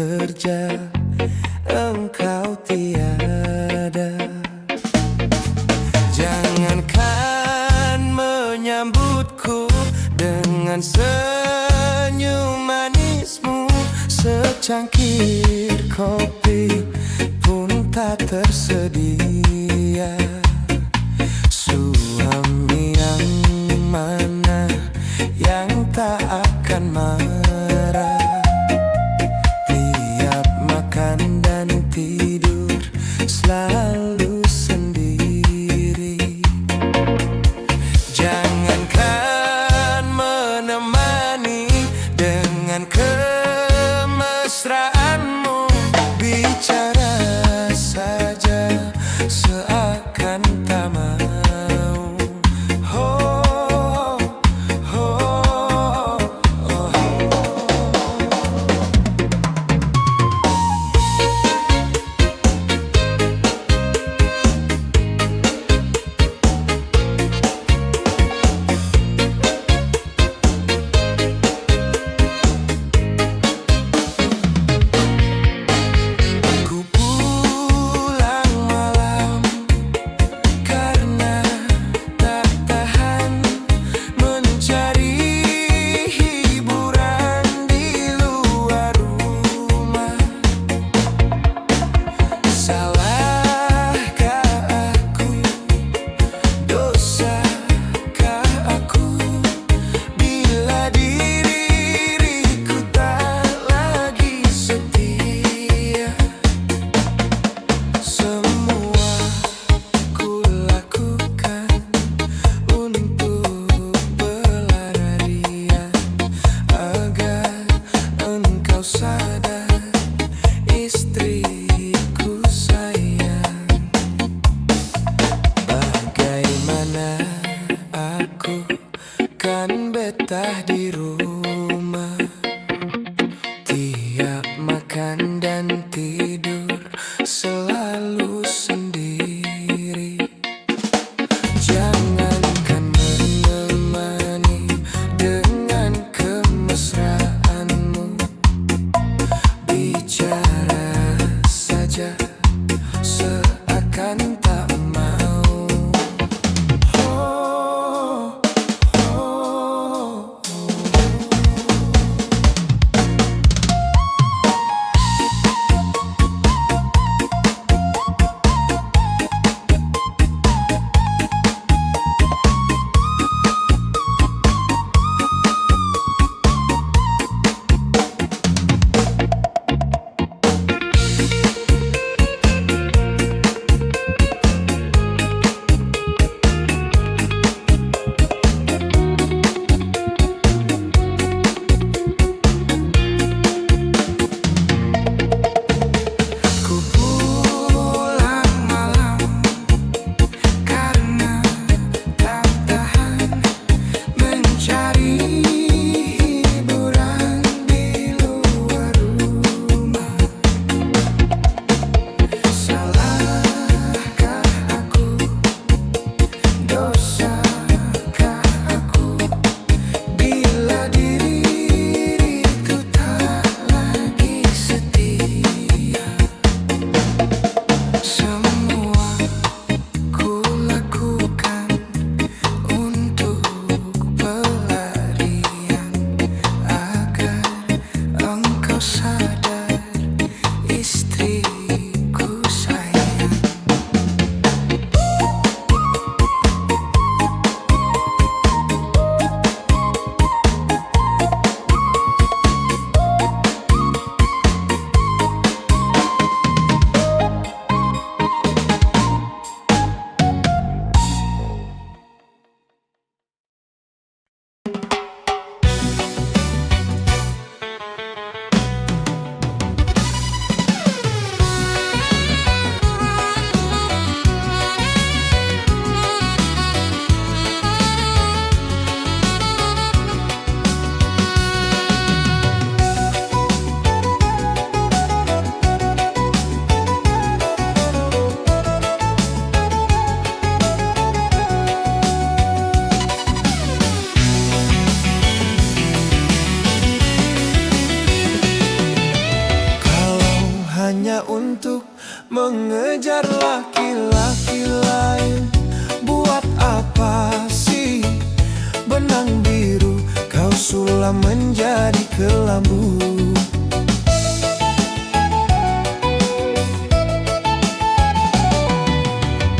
bekerja, engkau tiada. Jangankan menyambutku dengan senyum manismu, secangkir kopi pun tak tersedia. Suami yang mana yang tak akan marah, tiap makan dan tidur selalu sendiri. Jangankan menemani dengan kemesraanmu, bicara saja seakan tak mau. Kan betah di rumah, tiap makan dan tidur selalu sendiri. Jangankan menemani dengan kemesraanmu, bicara saja seakan tak mau. hanya untuk mengejar laki-laki lain. Buat apa sih benang biru kau sulam menjadi kelambu?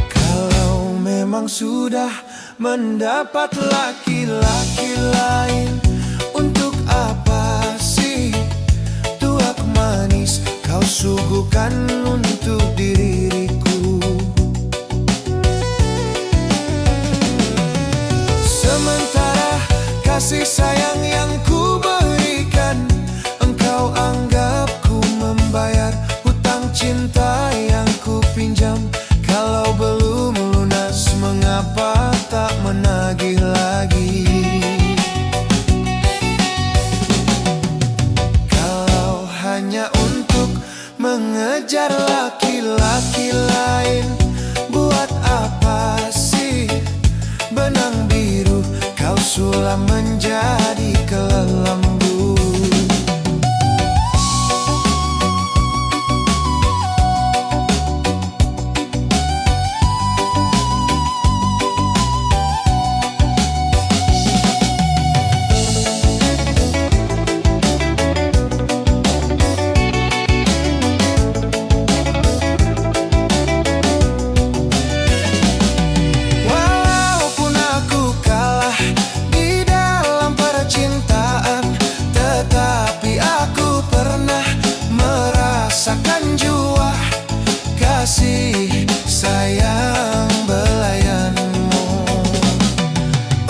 Kalau memang sudah mendapat laki-laki lain, untuk apa sih tuak manis kau suguhkan untuk diriku? Sementara kasih sayang yang ku berikan, engkau anggap ku membayar hutang cinta yang ku pinjam. Kalau belum lunas, mengapa tak menagih lagi? Kalau hanya untuk mengejar laki-laki lain, buat apa sih benang biru kau sulam menjadi kelambu? Rasakan jua kasih sayang belayanmu.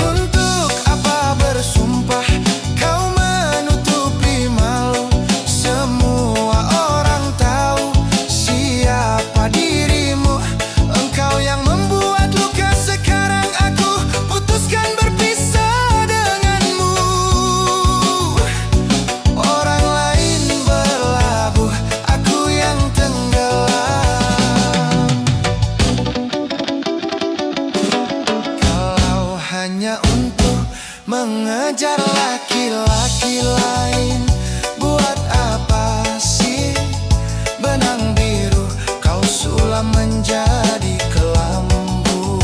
Untuk apa bersumpah kau menutupi malu? Semua orang tahu siapa dirimu. Engkau yang membuat luka, sekarang aku putuskan berpisah denganmu. Orang lain berlabuh, yang tenggelam. Kalau hanya untuk mengejar laki-laki lain, buat apa sih benang biru kau sulam menjadi kelambu?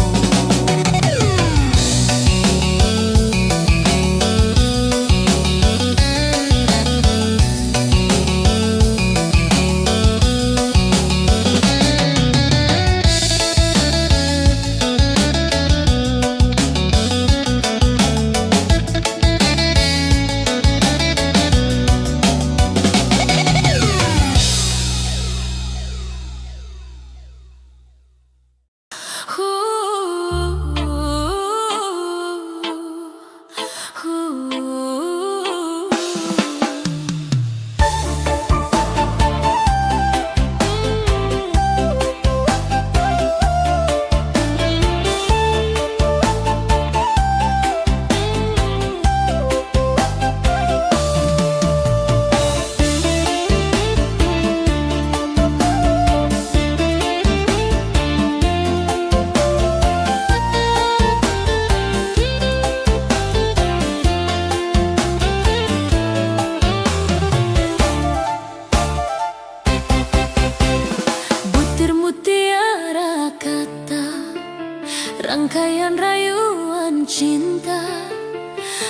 Rangkaian rayuan cinta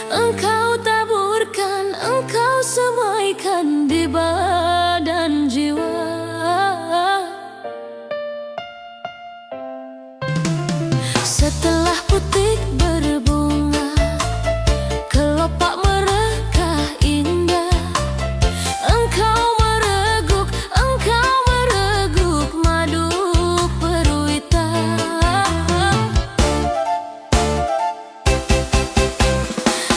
engkau taburkan, engkau semaikan di badan jiwa. Setelah putik berbunga, kelopak merekah indah, engkau mereguk madu peruita.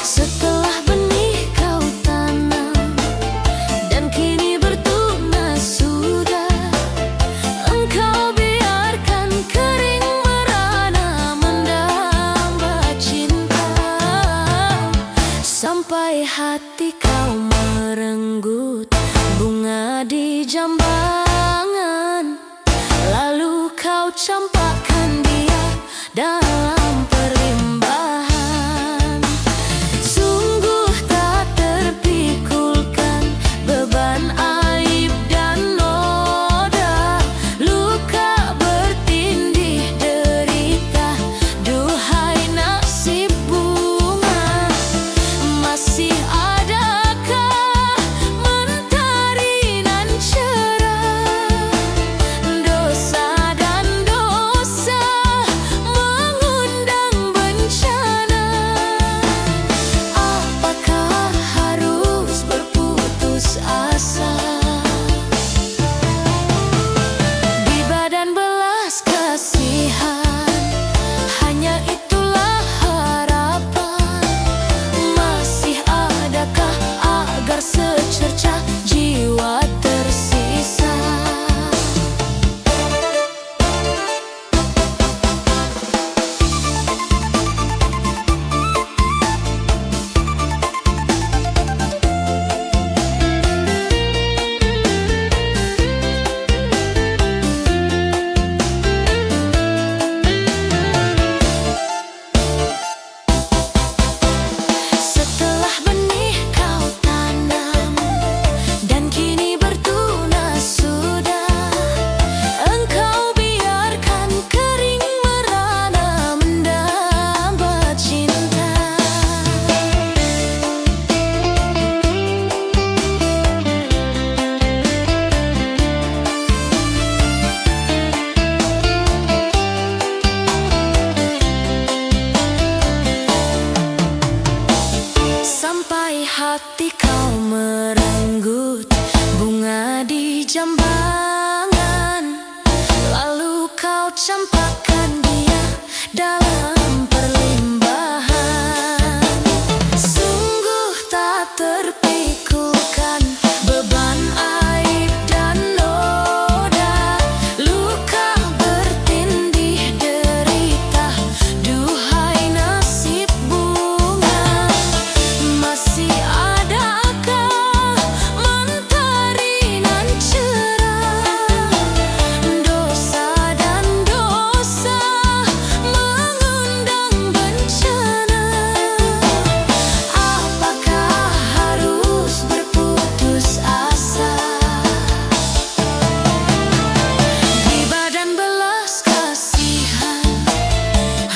Setelah benih kau tanam dan kini bertunas sudah, engkau biarkan kering merana mendamba cinta. Sampai hati kau merenggut bunga di jambangan, lalu kau campakkan dia dalam perimbahan. Sungguh tak terpikulkan beban aib dan noda. Jambangan, lalu kau campakkan dia dalam perlimbahan. Sungguh tak terpikulkan beban aib dan noda, luka bertindih derita, duhai nasib bunga. Masih adakah mentari nan cerah, dosa dan dosa mengundang bencana. Apakah harus berputus asa di badan belas kasihan?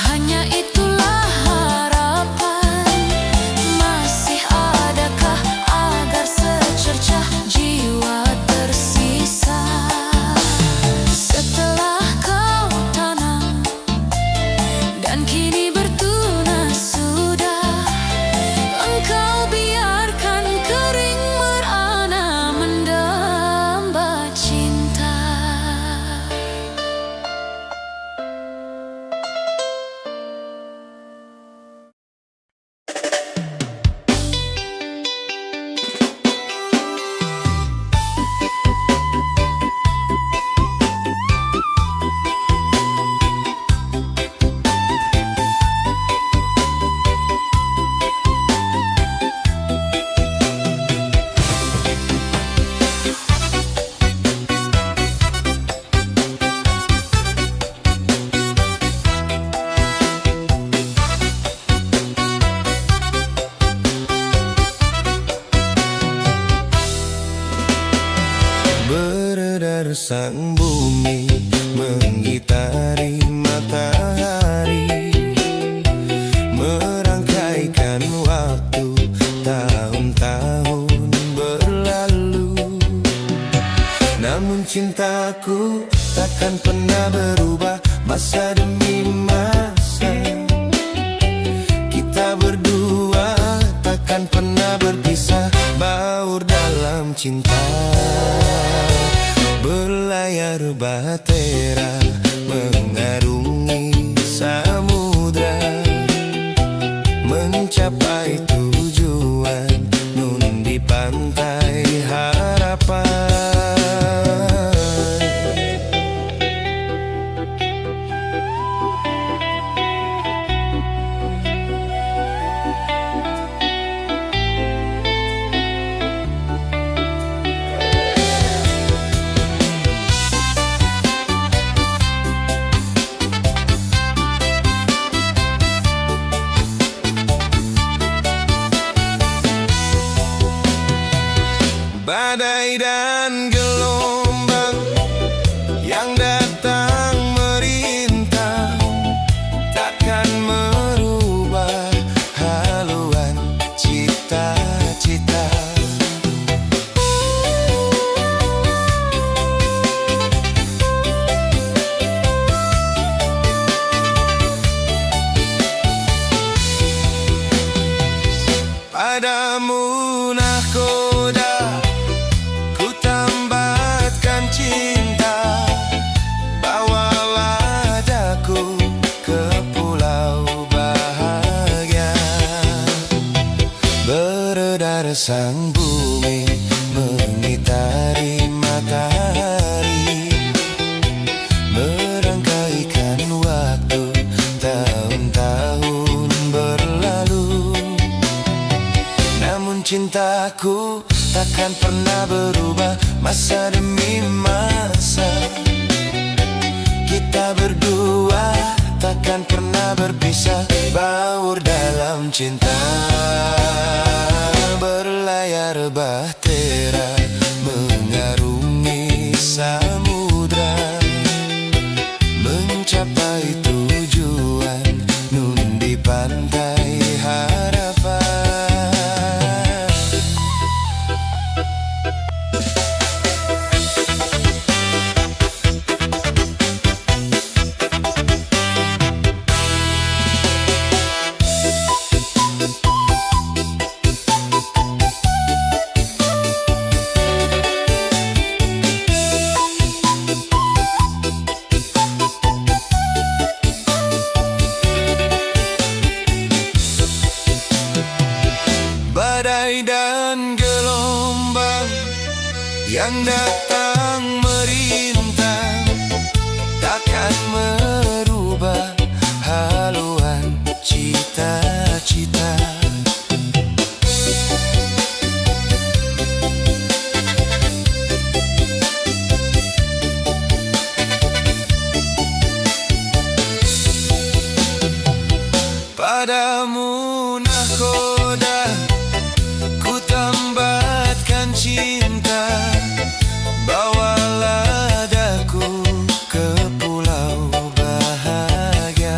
Hanya itulah harapan. Masih adakah agar secercah jiwa tersisa? Setelah kau tanam dan kini bertunas sudah, engkau biarkan kering merana mendamba cinta. Beredar sang bumi mengitari matahari, merangkaikan waktu tahun-tahun berlalu. Namun cintaku takkan pernah berubah masa demi masa. Kita berdua takkan pernah berpisah, baur dalam cinta. Berlayar bahtera mengarungi samudra, mencapai tujuan nun di pantai harapan. Badai dan gelombang yang datang merintah takkan merubah haluan cita-cita. Padamu nahkoda ku tambatkan cinta, bawalah daku ke pulau bahagia. Beredar sang bumi mengitari matahari, merangkaikan waktu tahun-tahun berlalu. Namun cintaku takkan pernah berubah masa demi masa. Kita berdua takkan pernah berpisah, baur dalam cinta. Berlayar bahtera mengarungi samudra, mencapai tujuan nun di pantai harapan. Pendatang merintang takkan merubah haluan cita-cita. Padamu nahkoda ku tambatkan cinta, bawalah daku ke pulau bahagia.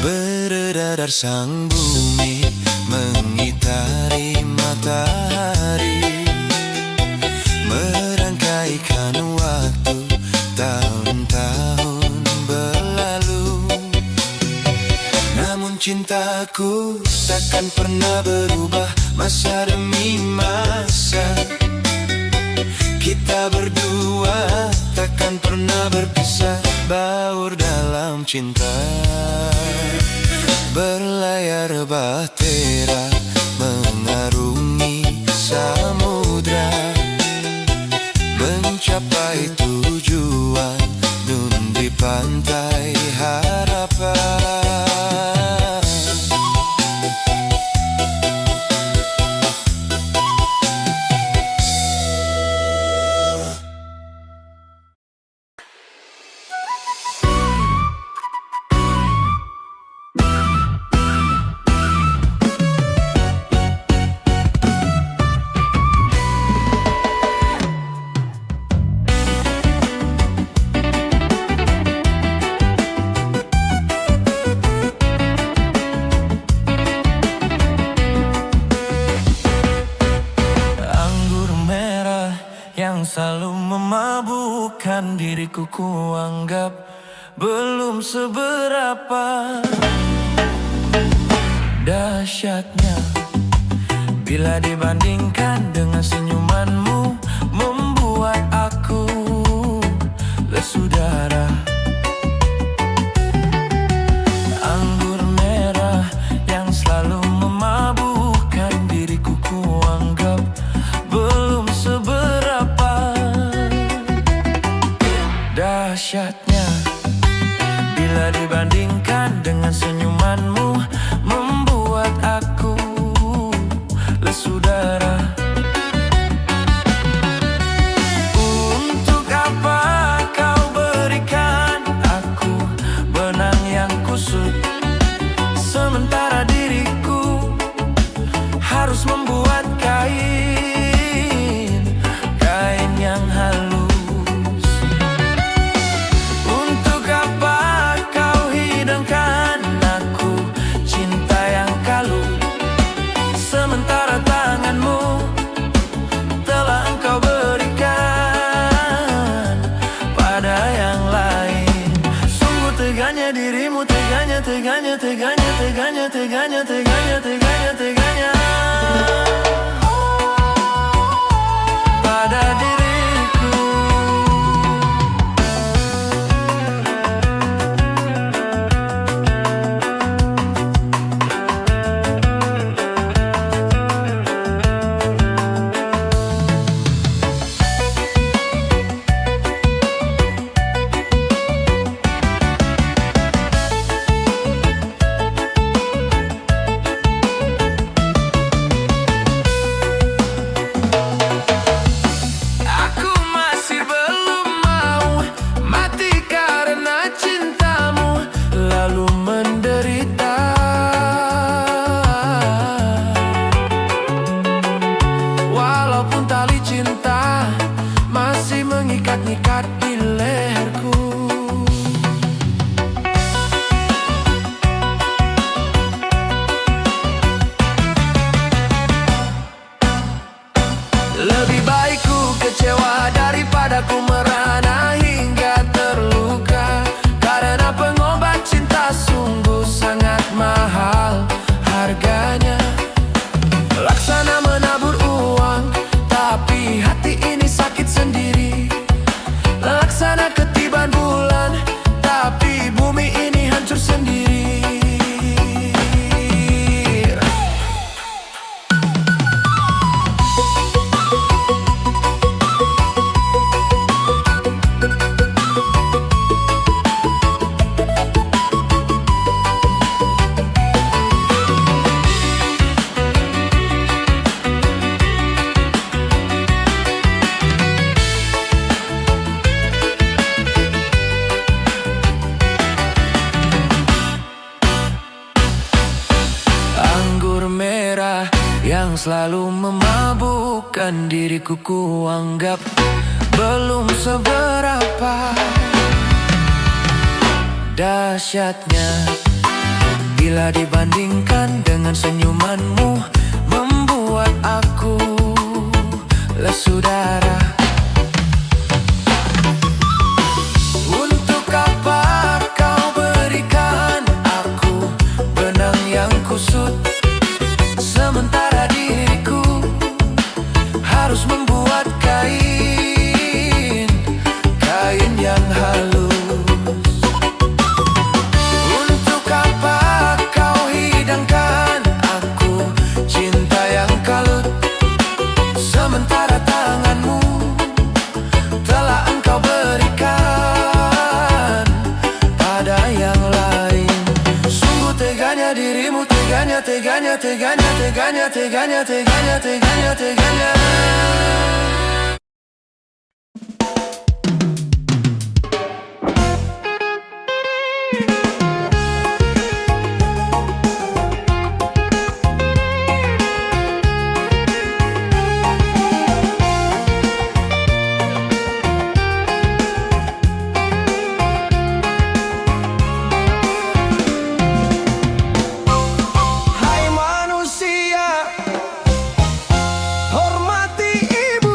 Beredar sang bumi mengitari matahari, merangkaikan waktu tahun-tahun berlalu. Namun cintaku takkan pernah berubah masa demi masa. Kita berdua takkan pernah berpisah, baur dalam cinta. Berlayar bahtera mengarungi samudra, mencapai tujuan nun di pantai harapan. Yang selalu memabukkan diriku, kuanggap belum seberapa dahsyatnya bila dibandingkan dengan senyumanmu, membuat aku lesu darah. Anggur merah yang selalu memabukkan diriku, kuanggap belum seberapa dahsyatnya bila dibandingkan dengan senyumanmu, membuat aku lesu darah. Untuk apa kau berikan aku benang yang kusut, sementara diriku harus membuat kain yang halus. Teganya pada diriku. Mengikat-ikat di leherku. Lebih baik ku kecewa daripada ku merana hingga terluka, karena pengobat cinta sungguh sangat mahal harganya. Laksana menabur uang, tapi hati ini sakit sendiri. selalu memabukkan diriku, kuanggap belum seberapa dahsyatnya bila dibandingkan dengan senyumanmu, membuat aku lesu darah. Untuk apa kau berikan aku benang yang kusut, sementara diriku harus membuat kain yang halus. Untuk apa kau hidangkan aku cinta yang kalut, sementara tanganmu telah engkau berikan pada yang lain. Sungguh teganya dirimu, teganya, teganya, teganya, teganya, teganya, teganya, teganya, teganya. Hai manusia, hormati ibu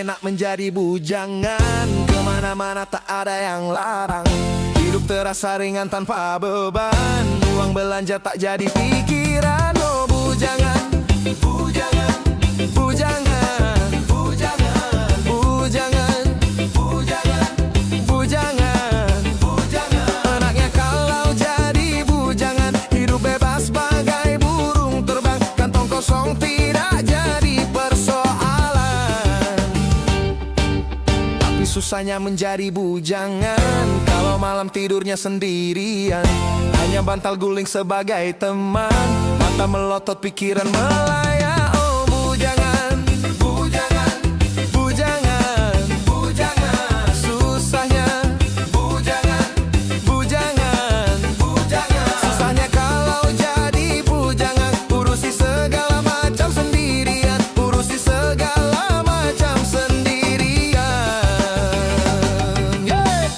enak menjadi bujangan. Kemana-mana tak ada yang larang. Hidup terasa ringan tanpa beban. Uang belanja tak jadi pikiran. Oh bujangan, bujangan, bujangan, bujangan, bujangan, bujangan, bujangan, bujangan. Enaknya kalau jadi bujangan. Hidup bebas bagai burung terbang. Kantong kosong tidak jadi persoalan. Tapi susahnya menjadi bujangan kalau malam tidurnya sendirian. Hanya bantal guling sebagai teman. Mata melotot, pikiran melayang. Oh bujangan, bujangan, bujangan, bujangan. Susahnya bujangan, bujangan, bujangan. Susahnya kalau jadi bujangan. Urusi segala macam sendirian. Urusi segala macam sendirian. Yeah.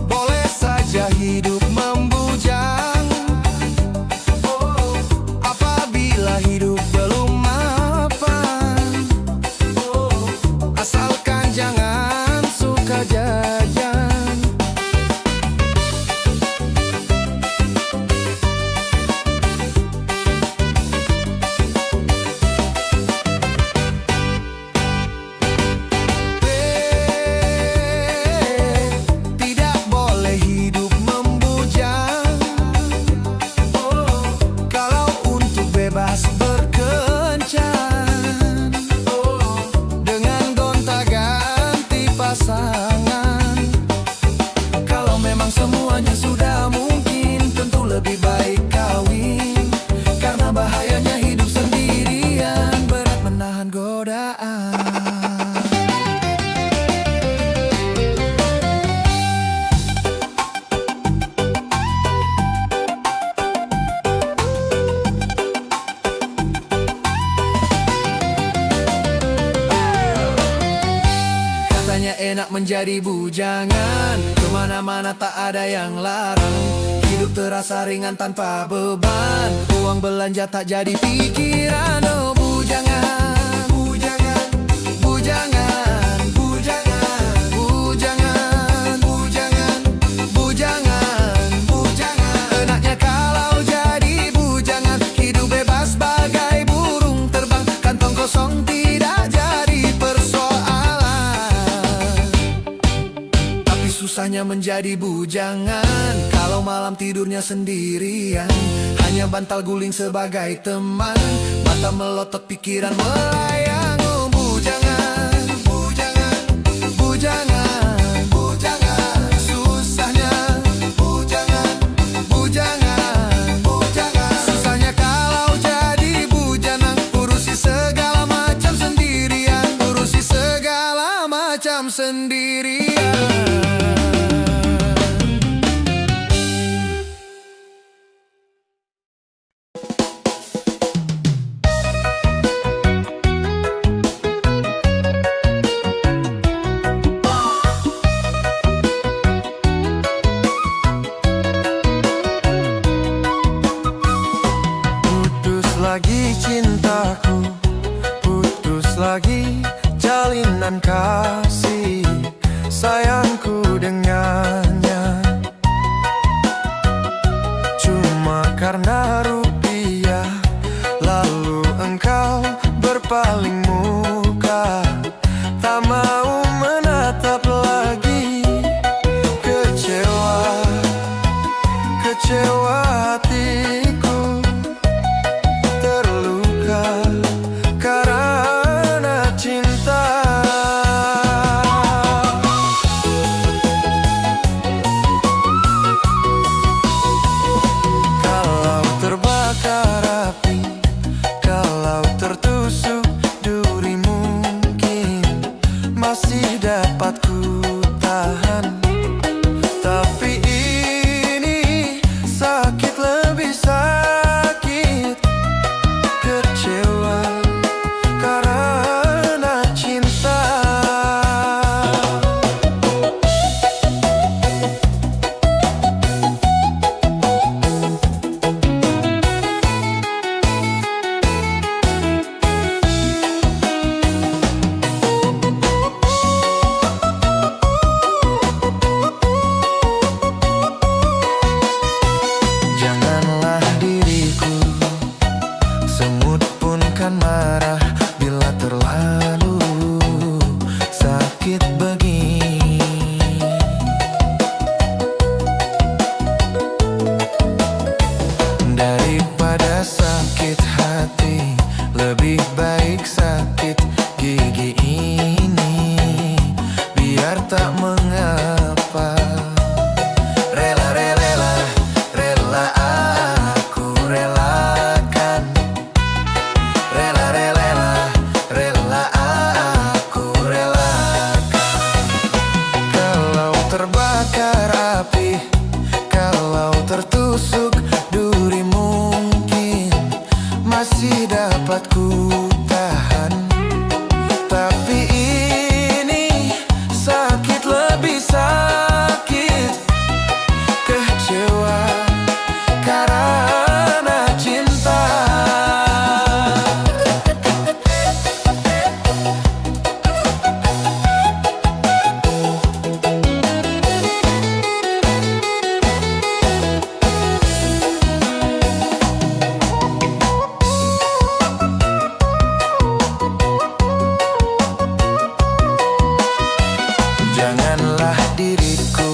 Boleh saja hidup membujang. Apabila hidup belum mapan. Asalkan jangan suka jajan. Tidak boleh hidup membujang. Kalau untuk bebas berkencan. Dengan gonta-ganti pasangan. Kalau memang semuanya sudah mungkin, tentu lebih baik kawin. Karena bahayanya hidup sendirian, berat menahan godaan. Katanya enak menjadi bujangan. Kemana-mana tak ada yang larang. Hidup terasa ringan tanpa beban. Uang belanja tak jadi pikiran. Oh bujangan, bujangan, bujangan, bujangan, bujangan, bujangan, bujangan, bujangan. Enaknya kalau jadi bujangan. Hidup bebas bagai burung terbang. Kantong kosong tidak jadi persoalan. Tapi susahnya menjadi bujangan kalau malam tidurnya sendirian. Hanya bantal guling sebagai teman. Mata melotot, pikiran melayang. Oh bujangan, bujangan, bujangan, bujangan. Susahnya bujangan, bujangan, bujangan. Susahnya kalau jadi bujangan. Urusi segala macam sendirian. Urusi segala macam sendirian. Putus lagi cintaku, putus lagi jalinan kasih sayangku dengannya. Cuma karena rupiah, lalu engkau berpaling muka. Tak mau menatap lagi. Kecewa, kecewa hatiku. Terluka karena cinta. Kalau terbakar api, kalau tertusuk kan marah bila terlalu sakit begini. Daripada sakit hati, lebih baik sakit gigi ini. Biar tak mengapa, rela, rela, rela aku relakan. Rela, rela, rela aku relakan. Kalau terbakar api, kalau tertusuk duri, mungkin masih dapat ku tahan. Tapi ini sakit, lebih sakit. Kecewa karena cinta. Janganlah diriku,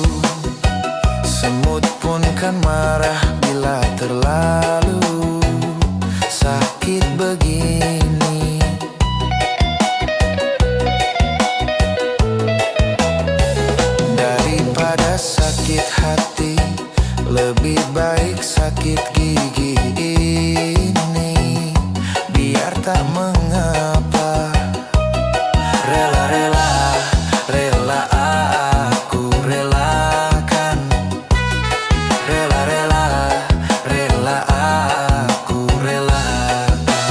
semut pun kan marah bila terlalu sakit begini. Daripada sakit hati, lebih baik sakit gigi ini. Biar tak mengapa, rela, rela, rela aku relakan. Rela, rela, rela aku relakan.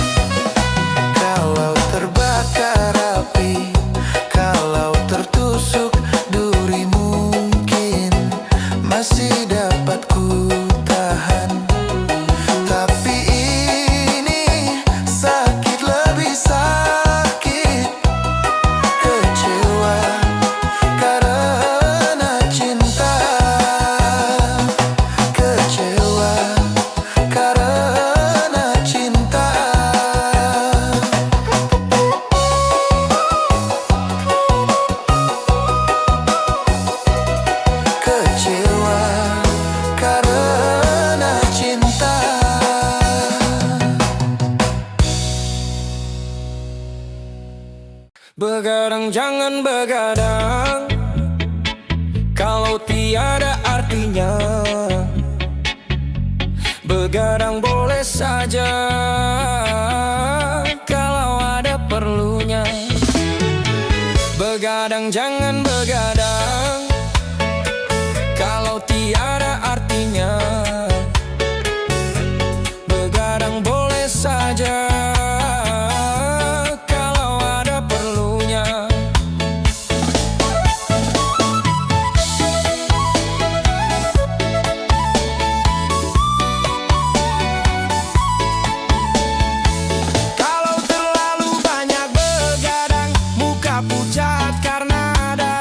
Kalau terbakar api, kalau tertusuk duri, mungkin masih dapat ku tahan. Tapi ini sakit, lebih sakit. Kecewa karena cinta. Kecewa karena cinta. Kecewa karena cinta. Begadang jangan begadang, kalau tiada artinya. Begadang boleh saja, kalau ada perlunya. Begadang jangan begadang, kalau tiada artinya. Begadang boleh saja, kalau ada perlunya. Kalau terlalu banyak begadang, muka pucat karena ada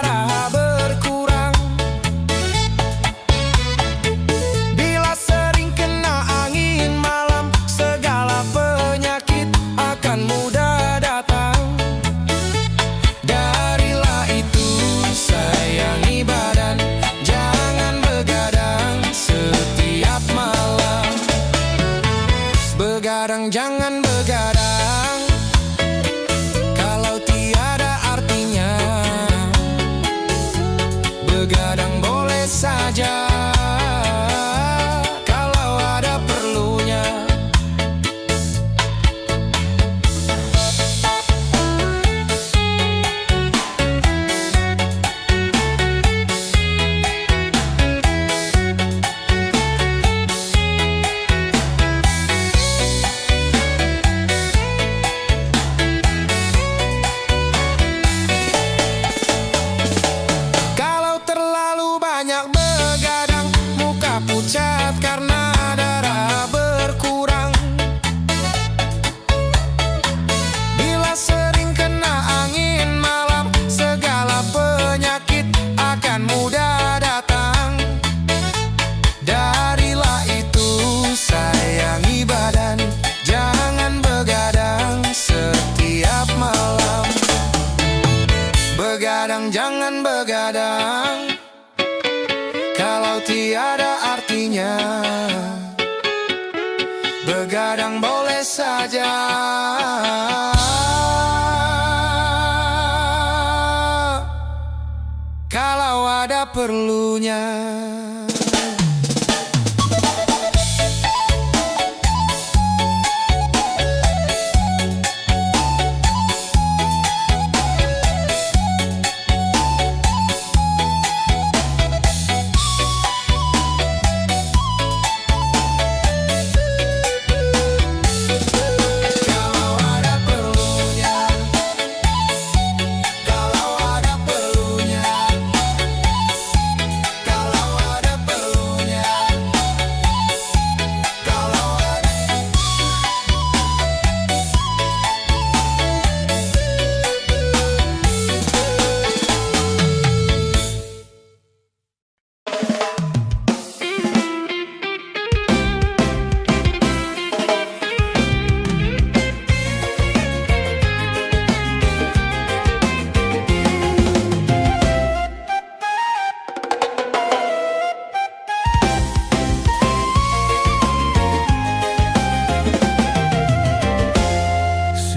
Kadang boleh saja. Kalau ada perlunya.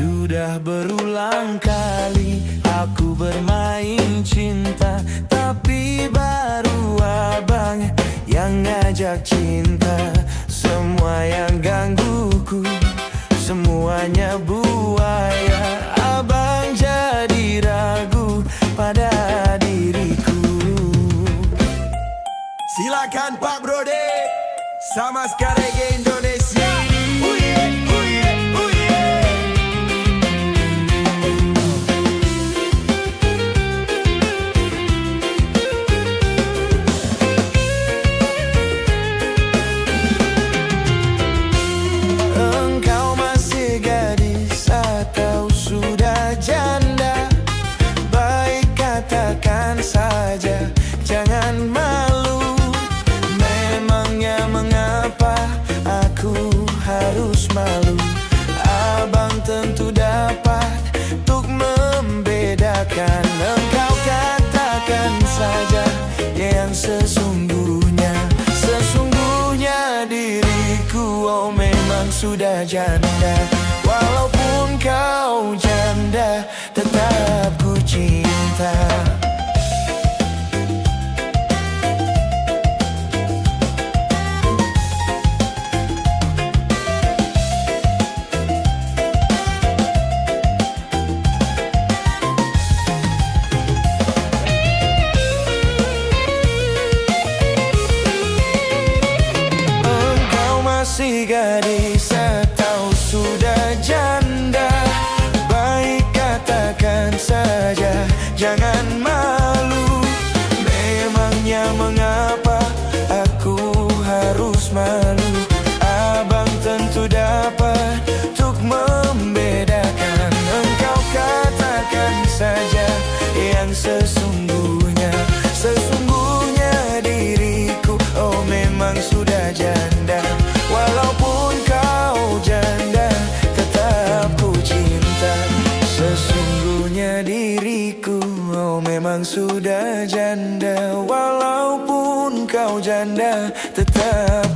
Sudah berulang kali aku bermain cinta, tapi baru abang yang ngajak cinta. Semua yang gangguku, semuanya buaya. Abang jadi ragu pada diriku. Silakan Pak Brode, sama sekali ke Indonesia. Engkau masih gadis atau sudah janda? Baik katakan saja, jangan malu. Memangnya mengapa aku harus malu? Abang tentu dapat untuk membedakan. Engkau katakan saja yang sesungguhnya. Sesungguhnya diriku oh memang sudah janda. Walaupun kau janda, tetap ku cinta. Masih gadis atau sudah janda? Baik katakan saja, jangan malu. Memangnya mengapa aku harus malu? Abang tentu dapat untuk membedakan. Engkau katakan saja yang sesungguhnya. Sesungguhnya diriku oh memang sudah janda. Walaupun kau janda, tetap ku cinta. Sesungguhnya diriku oh memang sudah janda. Walaupun kau janda, tetap